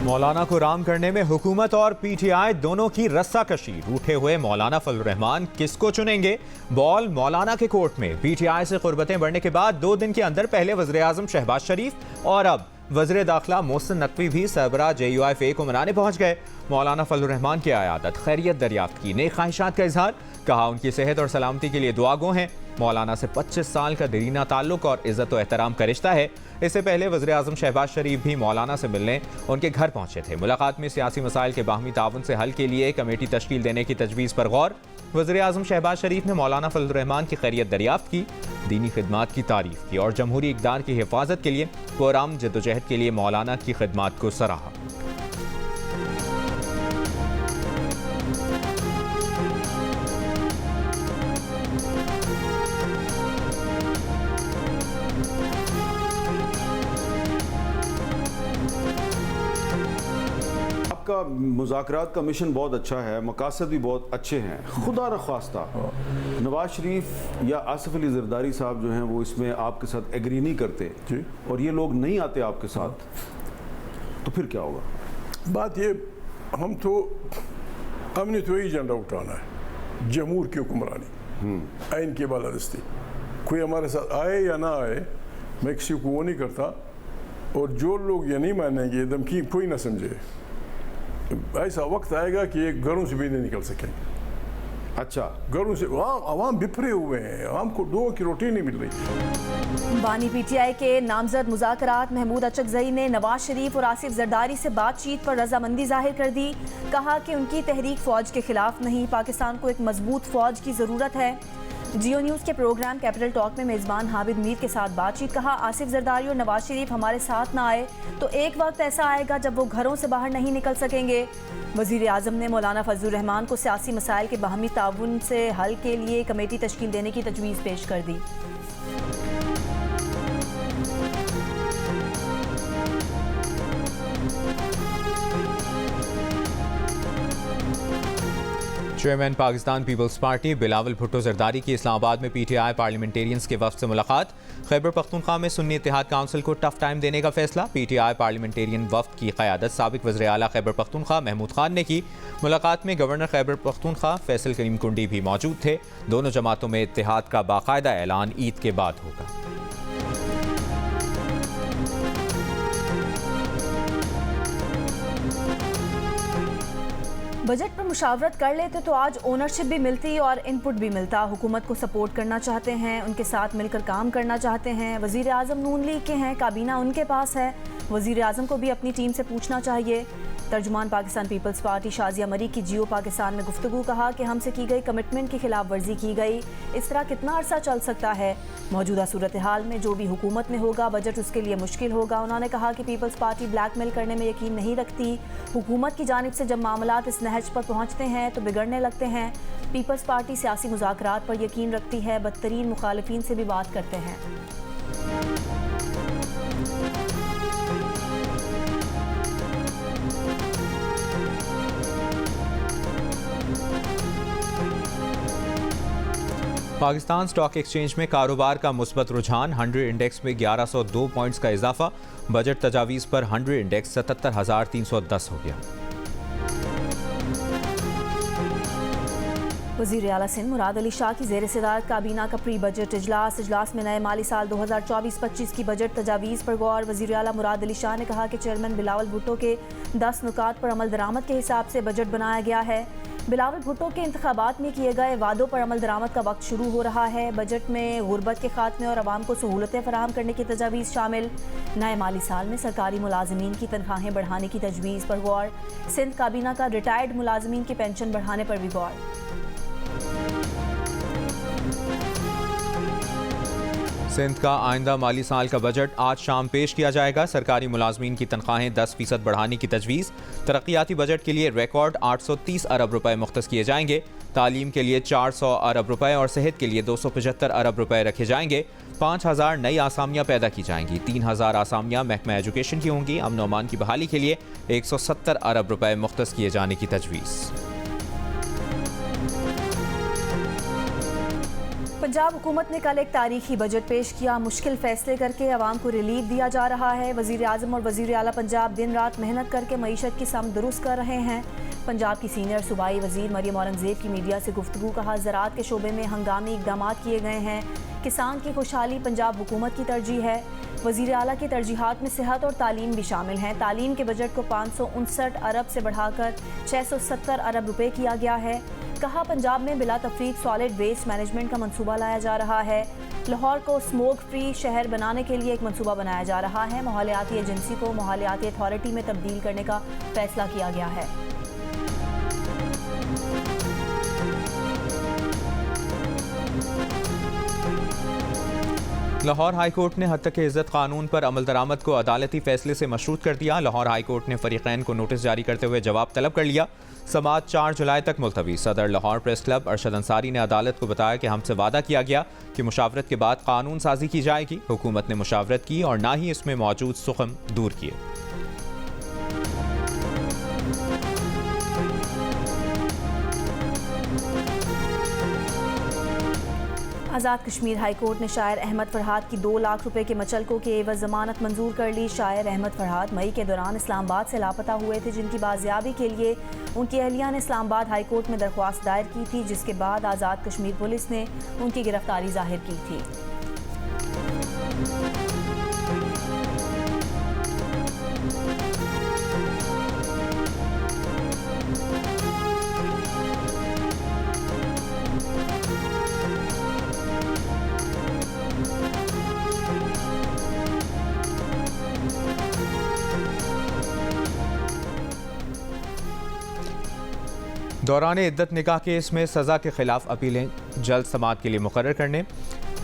मौलाना को राम करने में हुकूमत और पीटीआई दोनों की रस्साकशी। रूठे हुए मौलाना फजलुर रहमान किसको चुनेंगे? बॉल मौलाना के कोर्ट में। पीटीआई से कुर्बतें बढ़ने के बाद 2 दिन के अंदर पहले वज़ीर आज़म शहबाज शरीफ और अब वज़ीर दाखिला मोहसिन नकवी भी सरबराह JUIFA को मनाने पहुंच गए। मौलाना फजलुर रहमान की आयादत, खैरियत दरियाफ्त की, नेक ख्वाहिशात का इजहार, कहा उनकी सेहत और सलामती के लिए दुआ गो हैं। मौलाना से 25 साल का दरीना ताल्लुक और इज्जत व एहतराम का रिश्ता है। इससे पहले वज़ीर आज़म शहबाज शरीफ भी मौलाना से मिलने उनके घर पहुंचे थे। मुलाकात में सियासी मसाइल के बाहमी ताउन से हल के लिए कमेटी तश्कील देने की तजवीज़ पर गौर। वज़ीर आज़म शहबाज शरीफ ने मौलाना फजलुर रहमान की खैरियत दरियाफ्त की, दीनी खिदमात की तारीफ की और जमहूरी इक़दार की हिफाजत के लिए पुरअमन जद्दोजहद के लिए मौलाना की खिदमात को सराहा। आपका मुज़ाकरात का मिशन बहुत अच्छा है, मकासद भी बहुत अच्छे हैं। खुदा न ख्वास्ता नवाज शरीफ या आसिफ अली जरदारी साहब जो हैं वो इसमें आपके साथ एग्री नहीं करते जी, और ये लोग नहीं आते आपके साथ, तो फिर क्या होगा? बात ये, हमने तो यही एजेंडा उठाना है, जमहूर की हुक्मरानी, आइन की बालादस्ती। कोई हमारे साथ आए या ना आए, मैं किसी को वो नहीं करता, और जो लोग ये नहीं मानेंगे धमकी कोई ना समझे। ऐसा वक्त आएगा कि ये घरों से भी नहीं निकल सकेंगे। अच्छा, घरों से आवाम बिफरे हुए हैं, आवाम को 2 की रोटी नहीं मिल रही। बानी पीटीआई के नामजद मुज़ाकरात महमूद अचकज़ई ने नवाज शरीफ और आसिफ जरदारी से बातचीत पर रजामंदी जाहिर कर दी। कहा कि उनकी तहरीक फ़ौज के खिलाफ नहीं, पाकिस्तान को एक मजबूत फ़ौज की ज़रूरत है। जियो न्यूज़ के प्रोग्राम कैपिटल टॉक में मेज़बान हामिद मीर के साथ बातचीत। कहा, आसिफ जरदारी और नवाज शरीफ हमारे साथ ना आए तो एक वक्त ऐसा आएगा जब वो घरों से बाहर नहीं निकल सकेंगे। वज़ीर आज़म ने मौलाना फजलुर रहमान को सियासी मसाइल के बाहमी ताउन से हल के लिए कमेटी तश्कील देने की तजवीज़ पेश कर दी। Chairman Pakistan Peoples Party Bilawal Bhutto Zardari की इस्लामाबाद में पीटीआई पार्लियामेंटेरियंस के वफ्द से मुलाकात। खैबर पख्तूनख्वा में सुन्नी इत्तेहाद काउंसिल को टफ टाइम देने का फैसला। पीटीआई पार्लियामेंटेरियन वफ्द की क़यादत साबिक वज़ीर आला खैबर पख्तूनख्वा महमूद खान ने की। मुलाकात में गवर्नर खैबर पख्तूनख्वा फैसल करीम कुंडी भी मौजूद थे। दोनों जमातों में इत्तेहाद का बाकायदा ऐलान ईद के बाद होगा। बजट पर मुशावरत कर लेते तो आज ओनरशिप भी मिलती और इनपुट भी मिलता। हुकूमत को सपोर्ट करना चाहते हैं, उनके साथ मिलकर काम करना चाहते हैं। वज़ीर आज़म नून लीग के हैं, काबीना उनके पास है। वज़ीर आज़म को भी अपनी टीम से पूछना चाहिए। तर्जुमान पाकिस्तान पीपल्स पार्टी शाजिया मरी की जियो पाकिस्तान में गुफ्तगू। कहा कि हमसे की गई कमिटमेंट की खिलाफ वर्जी की गई, इस तरह कितना अरसा चल सकता है? मौजूदा सूरत हाल में जो भी हुकूमत में होगा बजट उसके लिए मुश्किल होगा। उन्होंने कहा कि पीपल्स पार्टी ब्लैकमेल करने में यकीन नहीं रखती। हुकूमत की जानिब से जब मामलात इस नहज पर पहुँचते हैं तो बिगड़ने लगते हैं। पीपल्स पार्टी सियासी मुज़ाकरात पर यकीन रखती है, बदतरीन मुखालिफिन से भी बात करते हैं। पाकिस्तान स्टॉक एक्सचेंज में कारोबार का मुस्बत रुझान। 100 इंडेक्स में 1102 पॉइंट्स का इजाफा। बजट तजावीज़ पर 100 इंडेक्स 77,310 हो गया। वज़ीर आला सिंध मुराद अली शाह की ज़ेर सदारत काबीना का प्री बजट इजलास में नए माली साल 2024-25 की बजट तजावीज़ पर गौर। वज़ीर आला मुराद अली शाह ने कहा कि चेयरमैन बिलावल भुट्टो के 10 नुकात पर अमल दरामद के हिसाब से बजट बनाया गया है। बिलावल भुट्टो के इंतखाबात में किए गए वादों पर अमल दरामद का वक्त शुरू हो रहा है। बजट में गुर्बत के खात्मे और आवाम को सहूलतें फराहम करने की तजावीज़ शामिल। नए माली साल में सरकारी मुलाजमीन की तनख्वाहें बढ़ाने की तजवीज़ पर गौर। सिंध काबीना का रिटायर्ड मुलाजमीन की पेंशन बढ़ाने पर भी गौर। सिंध का आइंदा माली साल का बजट आज शाम पेश किया जाएगा। सरकारी मुलाजमीन की तनख्वाहें 10% बढ़ाने की तजवीज़। तरक्याती बजट के लिए रिकॉर्ड 830 अरब रुपए मुख्तस किए जाएंगे। तालीम के लिए 400 अरब रुपए और सेहत के लिए 275 अरब रुपए रखे जाएंगे। 5000 नई आसामियाँ पैदा की जाएंगी। 3000 आसामियाँ महकमा एजुकेशन की होंगी। अमन और अमान की बहाली के लिए 170 अरब रुपए मुख्तस किए जाने की तजवीज़। पंजाब हुकूमत ने कल एक तारीखी बजट पेश किया। मुश्किल फैसले करके आवाम को रिलीफ दिया जा रहा है। वज़ीर आज़म और वज़ीर आला पंजाब दिन रात मेहनत करके मईशत की सम दुरुस्त कर रहे हैं। पंजाब की सीनियर सूबाई वज़ीर मरियम औरंगज़ेब की मीडिया से गुफ्तगू। कहा, ज़राअत के शोबे में हंगामी इक़दाम किए गए हैं। किसान की खुशहाली पंजाब हुकूमत की तरजीह है। वज़ीर आला की तरजीहात में सेहत और तालीम भी शामिल हैं। तालीम के बजट को 559 अरब से बढ़ाकर 670 अरब रुपए किया गया है। कहा, पंजाब में बिला तफरीक सॉलिड वेस्ट मैनेजमेंट का मंसूबा लाया जा रहा है। लाहौर को स्मोक फ्री शहर बनाने के लिए एक मंसूबा बनाया जा रहा है। माहौलियाती एजेंसी को माहौलियाती अथॉरिटी में तब्दील करने का फैसला किया गया है। लाहौर हाई कोर्ट ने हद तक इज़्ज़त कानून पर अमल दरामद को अदालती फैसले से मशरूत कर दिया। लाहौर हाई कोर्ट ने फरीकैन को नोटिस जारी करते हुए जवाब तलब कर लिया। समाअत 4 जुलाई तक मुलतवी। सदर लाहौर प्रेस क्लब अरशद अंसारी ने अदालत को बताया कि हमसे वादा किया गया कि मुशावरत के बाद कानून साजी की जाएगी। हुकूमत ने मुशावरत की और ना ही इसमें मौजूद सुखम दूर किए। आज़ाद कश्मीर हाई कोर्ट ने शायर अहमद फरहाद की 2 लाख रुपए के मचलकों के एवज जमानत मंजूर कर ली। शायर अहमद फरहाद मई के दौरान इस्लामाबाद से लापता हुए थे, जिनकी बाजियाबी के लिए उनकी अहलिया ने इस्लामाबाद हाई कोर्ट में दरख्वास्त दायर की थी, जिसके बाद आज़ाद कश्मीर पुलिस ने उनकी गिरफ्तारी जाहिर की थी। दौरान इद्दत निकाह केस में सज़ा के खिलाफ अपीलें जल्द समाअत के लिए मुकर्रर करने।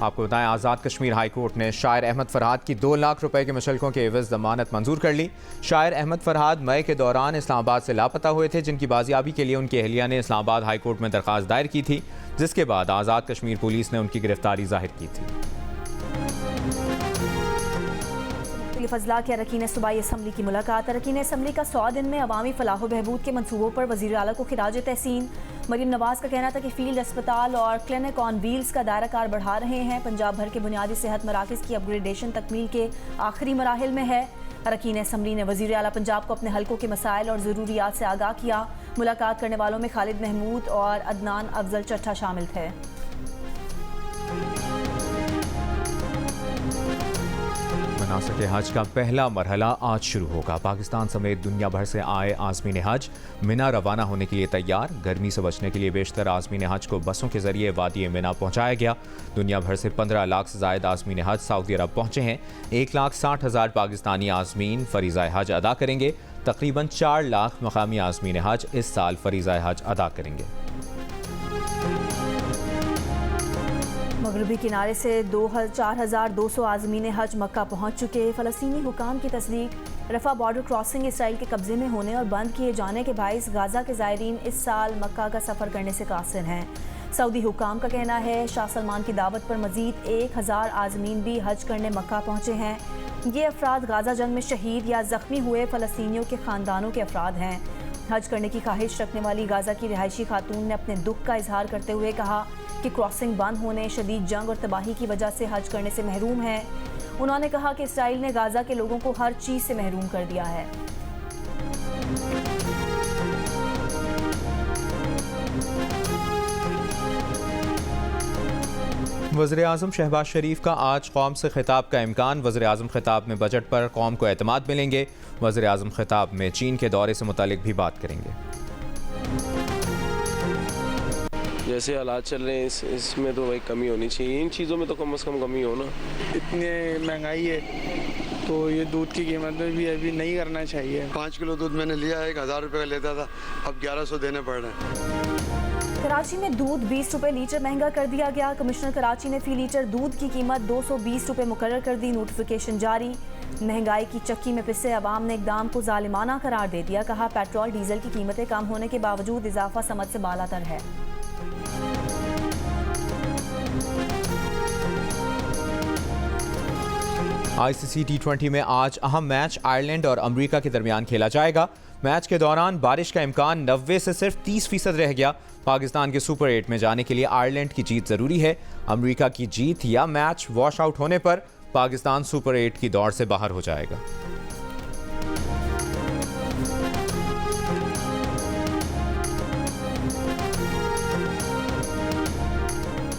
आपको बताएं, आज़ाद कश्मीर हाई कोर्ट ने शायर अहमद फरहाद की 2 लाख रुपए के मशल्कों के एवज जमानत मंजूर कर ली। शायर अहमद फरहाद मई के दौरान इस्लामाबाद से लापता हुए थे, जिनकी बाजियाबी के लिए उनकी अहलिया ने इस्लामाबाद हाई कोर्ट में दरख्वास्त दायर की थी, जिसके बाद आज़ाद कश्मीर पुलिस ने उनकी गिरफ्तारी जाहिर की थी। फजला के अरकान सूबाई असम्बली की मुलाकात। अरकान असम्बली का 100 दिन में अवामी फलाह बहबूद के मनसूबों पर वज़ीर आला को खिराज तहसीन। मरीम नवाज़ का कहना था कि फील्ड अस्पताल और क्लिनिक ऑन व्हील्स का दायरा कार बढ़ा रहे हैं। पंजाब भर के बुनियादी सेहत मराकज़ की अपग्रेडेशन तकमील के आखिरी मराहिल में है। अरकान असम्बली ने वज़ीर आला पंजाब को अपने हल्कों के मसाइल और ज़रूरियात से आगाह किया। मुलाकात करने वालों में खालिद महमूद और अदनान अफजल चट्ठा शामिल थे। मनासिक हज का पहला मरहला आज शुरू होगा। पाकिस्तान समेत दुनिया भर से आए आज़मीन हज मिना रवाना होने के लिए तैयार। गर्मी से बचने के लिए बेशतर आज़मीन हज को बसों के जरिए वादी मिना पहुंचाया गया। दुनिया भर से 15 लाख से ज़ायद आज़मीन हज सऊदी अरब पहुंचे हैं। 1,60,000 पाकिस्तानी आज़मीन फ़रीज़ा हज अदा करेंगे। तकरीबन 4 लाख मकामी आज़मीन हज इस साल फ़रीज़ा हज अदा करेंगे। मगरबी किनारे से 4,200 आज़मीन हज मक्का पहुँच चुके। फ़लस्तीनी हुकाम की तस्दीक रफ़ा बॉर्डर क्रॉसिंग इसराइल के कब्ज़े में होने और बंद किए जाने के बाइस गाज़ा के ज़ायरीन इस साल मक्का का सफ़र करने से कासिर हैं। सऊदी हुकाम का कहना है शाह सलमान की दावत पर मज़ीद 1,000 आज़मीन भी हज करने मक्का पहुँचे हैं। ये अफराद गाज़ा जंग में शहीद या ज़ख्मी हुए फ़लस्तीनियों के ख़ानदानों के अफराद हैं। हज करने की ख्वाहिश रखने वाली गाज़ा की रिहायशी खातून ने अपने दुख का इजहार करते हुए कहा कि क्रॉसिंग बंद होने, शदीद जंग और तबाही की वजह से हज करने से महरूम है। उन्होंने कहा कि इसराइल ने गाज़ा के लोगों को हर चीज़ से महरूम कर दिया है। वज़ीर आज़म शहबाज शरीफ का आज कौम से खिताब का इम्कान। वज़ीर आज़म खिताब में बजट पर कौम को एतमाद मिलेंगे। वज़ीर आज़म खिताब में चीन के दौरे से मुतालिक भी बात करेंगे। जैसे हालात चल रहे हैं इसमें तो भाई कमी होनी चाहिए। इन चीज़ों में तो कम से कम कमी हो ना। इतनी महंगाई है तो ये दूध की कीमत में भी अभी नहीं करना चाहिए। 5 किलो दूध मैंने लिया है, 1,000 रुपये का लेता था, अब 1100 देने पड़ रहे हैं। कराची में दूध 20 रुपये लीटर महंगा कर दिया गया। कमिश्नर कराची ने फी लीटर दूध की कीमत 220 रुपये मुकर्रर कर दी। नोटिफिकेशन जारी। महंगाई की चक्की में पिसे अवाम ने इक़दाम को जालिमाना करार दे दिया। कहा, पेट्रोल डीजल की कीमतें कम होने के बावजूद इजाफा समझ से बालातर है। ICC T20 में आज अहम मैच आयरलैंड और अमेरिका के दरमियान खेला जाएगा। मैच के दौरान बारिश का इम्कान 90 से सिर्फ 30% रह गया। पाकिस्तान के सुपर 8 में जाने के लिए आयरलैंड की जीत जरूरी है। अमेरिका की जीत या मैच वॉश आउट होने पर पाकिस्तान सुपर 8 की दौड़ से बाहर हो जाएगा।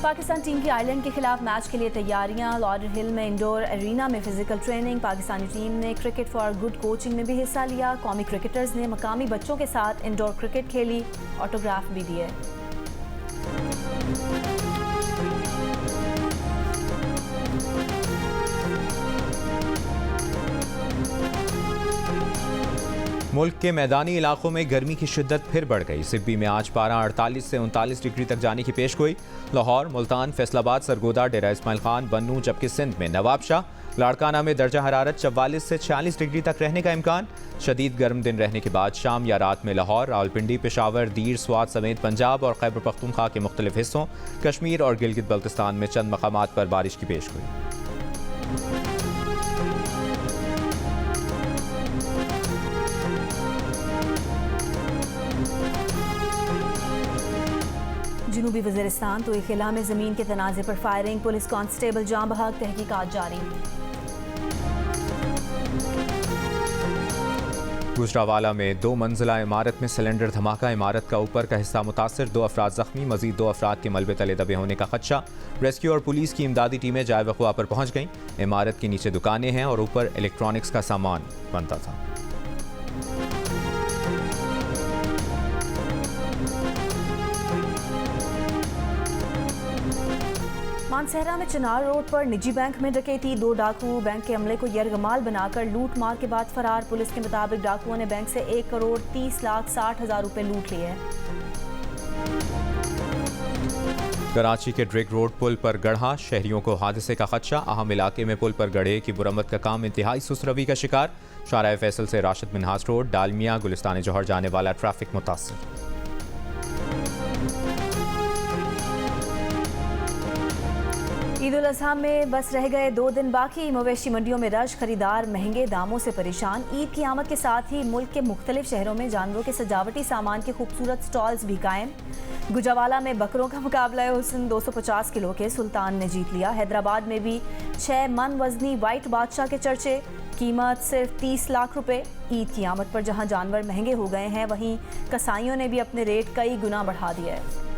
पाकिस्तान टीम की आयरलैंड के खिलाफ मैच के लिए तैयारियां। लॉर्ड हिल में इंडोर एरिना में फिजिकल ट्रेनिंग। पाकिस्तानी टीम ने क्रिकेट फॉर गुड कोचिंग में भी हिस्सा लिया। कौमी क्रिकेटर्स ने मकामी बच्चों के साथ इंडोर क्रिकेट खेली, ऑटोग्राफ भी दिए। मुल्क के मैदानी इलाकों में गर्मी की शिद्दत फिर बढ़ गई। सिब्बी में आज पारा 48 से 39 डिग्री तक जाने की पेशगोई। लाहौर, मुल्तान, फैसलाबाद, सरगोदा, डेरा इस्माइल खान, बन्नू, जबकि सिंध में नवाबशाह, लाड़काना में दर्जा हरारत 44 से 46 डिग्री तक रहने का इम्कान। शदीद गर्म दिन रहने के बाद शाम या रात में लाहौर, रावलपिंडी, पेशावर, दीर, स्वात समेत पंजाब और खैबर पख्तूनख्वा के मुख्तलिफ हिस्सों, कश्मीर और गिलगित बल्तिस्तान में चंद मकामात पर बारिश की पेशगोई। जनूबी वज़ीरिस्तान तो खिला में ज़मीन के तनाज़े पर फायरिंग। पुलिस कांस्टेबल जाँ बहक, तहकीकात जारी। गुजरावाला में 2 मंजिला इमारत में सिलेंडर धमाका। इमारत का ऊपर का हिस्सा मुतासिर, 2 अफराद जख्मी। मजीद 2 अफराद के मलबे तले दबे होने का खदशा। रेस्क्यू और पुलिस की इमदादी टीमें जाए वक़ुआ पर पहुंच गईं। इमारत के नीचे दुकानें हैं और ऊपर इलेक्ट्रॉनिक्स का सामान बनता था। मानसहरा में चिनार रोड पर निजी बैंक में डकैती। 2 डाकू बैंक के अमले को यरगमाल बनाकर लूट मार के बाद फरार। पुलिस के मुताबिक डाकुओं ने बैंक से 1,30,60,000 रुपए लूट लिए। कराची के ड्रिग रोड पुल पर गढ़ा, शहरियों को हादसे का खदशा। अहम इलाके में पुल पर गढ़े की मुरम्मत का काम इंतहाई सुस्त रवि का शिकार। शारा फैसल से राशिद मिन्हास रोड, डालमिया, गुलिस्तान जौहर जाने वाला ट्रैफिक मुतासर। ईद उल अज़हा में बस रह गए 2 दिन बाकी। मवेशी मंडियों में रश, खरीदार महंगे दामों से परेशान। ईद की आमद के साथ ही मुल्क के मुख्तलिफ शहरों में जानवरों के सजावटी सामान के खूबसूरत स्टॉल्स भी कायम। गुजरावाला में बकरों का मुकाबला हुस्न 250 किलो के सुल्तान ने जीत लिया। हैदराबाद में भी 6 मन वजनी वाइट बादशाह के चर्चे, कीमत सिर्फ 30 लाख रुपए। ईद की आमद पर जहां जानवर महंगे हो गए हैं, वहीं कसाईयों ने भी अपने रेट कई गुना बढ़ा दिया है।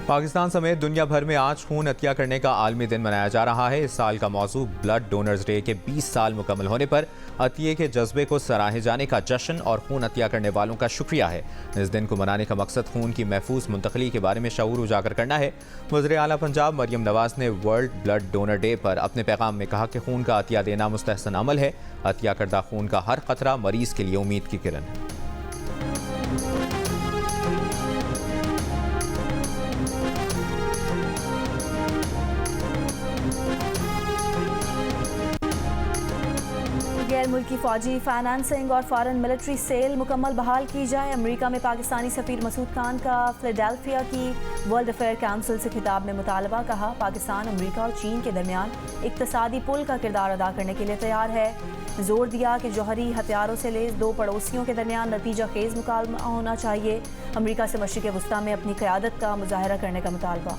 पाकिस्तान समेत दुनिया भर में आज खून अतिया करने का आलमी दिन मनाया जा रहा है। इस साल का मौजू ब्लड डोनर्स डे के 20 साल मुकम्मल होने पर अतिये के जज्बे को सराहे जाने का जश्न और खून अतिया करने वालों का शुक्रिया है। इस दिन को मनाने का मकसद खून की महफूज मुंतकली के बारे में शऊर उजागर करना है। वज़ीर आला पंजाब मरियम नवाज ने वर्ल्ड ब्लड डोनर डे पर अपने पैगाम में कहा कि खून का अतिया देना मुस्तहसन अमल है। अतिया करदा खून का हर खतरा मरीज के लिए उम्मीद की किरण है। गैर मुल्की फौजी फाइनेंसिंग और फॉरेन मिलिट्री सेल मुकम्मल बहाल की जाए। अमेरिका में पाकिस्तानी सफीर मसूद खान का फिलाडेल्फिया की वर्ल्ड अफेयर काउंसिल से खिताब में मुतालबा। कहा, पाकिस्तान अमेरिका और चीन के दरमियान इक्तसादी पुल का किरदार अदा करने के लिए तैयार है। जोर दिया कि जौहरी हथियारों से लैस 2 पड़ोसियों के दरमियान नतीजा खेज मुकाबला होना चाहिए। अमेरिका से मशरिक़ वस्ता में अपनी क़यादत का मुजाहरा करने का मुतालबा।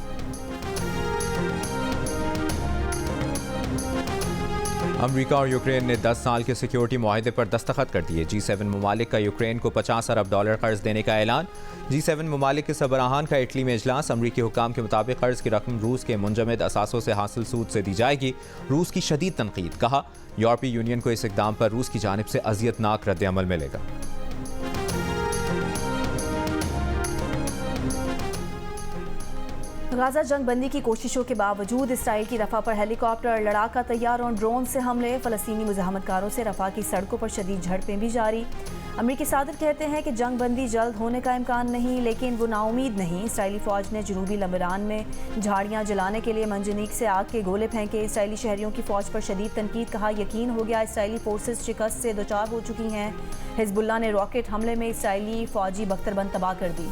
अमेरिका और यूक्रेन ने 10 साल के सिक्योरिटी मुआहदे पर दस्तखत कर दिए। G7 ममालिक का यूक्रेन को $50 अरब कर्ज देने का ऐलान। G7 ममालिक के सरबराहान का इटली में इजलास। अमरीकी हुकाम के मुताबिक कर्ज की रकम रूस के मुंजमद असासों से हासिल सूद से दी जाएगी। रूस की शदीद तनकीद। कहा, यूरोपीय यूनियन को इस इक़दाम पर रूस की जानिब से अजियतनाक रद्द-ए-अमल मिलेगा। गाजा जंग बंदी की कोशिशों के बावजूद इसराइल की रफा पर हेलीकॉप्टर, लड़ाका तैयारों और ड्रोन से हमले। फ़लस्तीनी मुज़ाहमतकारों से रफा की सड़कों पर शदीद झड़पें भी जारी। अमरीकी सादर कहते हैं कि जंग बंदी जल्द होने का इम्कान नहीं, लेकिन वो नाउमीद नहीं। इसराइली फ़ौज ने जनूबी लबनान में झाड़ियाँ जलाने के लिए मंजनीक से आग के गोले फेंके। इसराइली शहरियों की फ़ौज पर शदीद तनकीद। कहा, यकीन हो गया इसराइली फोर्सेस शिकस्त से दोचार हो चुकी हैं। हिज़्बुल्लाह ने रॉकेट हमले में इसराइली फ़ौजी बख्तरबंद तबाह कर दी।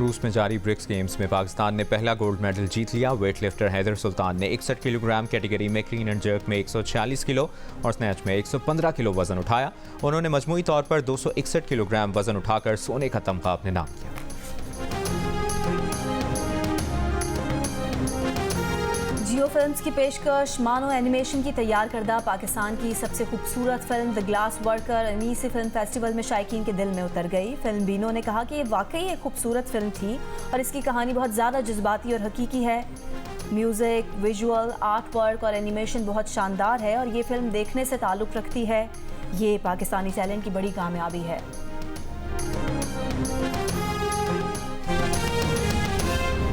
रूस में जारी ब्रिक्स गेम्स में पाकिस्तान ने पहला गोल्ड मेडल जीत लिया। वेट लिफ्टर हैदर सुल्तान ने 61 किलोग्राम कैटेगरी में क्लीन एंड जर्क में 146 किलो और स्नैच में 115 किलो वजन उठाया। उन्होंने मजमूई तौर पर 261 किलोग्राम वजन उठाकर सोने का तमगा अपने नाम किया। जियो फिल्म्स की पेशकश मानो एनिमेशन की तैयार करदा पाकिस्तान की सबसे खूबसूरत फिल्म द ग्लास वर्कर अनीसी फिल्म फेस्टिवल में शायकीन के दिल में उतर गई। फिल्म बीनो ने कहा कि ये वाकई एक खूबसूरत फिल्म थी और इसकी कहानी बहुत ज़्यादा जज्बाती और हकीकी है। म्यूज़िक, विजुअल, आर्ट वर्क और एनिमेशन बहुत शानदार है और ये फिल्म देखने से ताल्लुक़ रखती है। ये पाकिस्तानी टैलेंट की बड़ी कामयाबी है।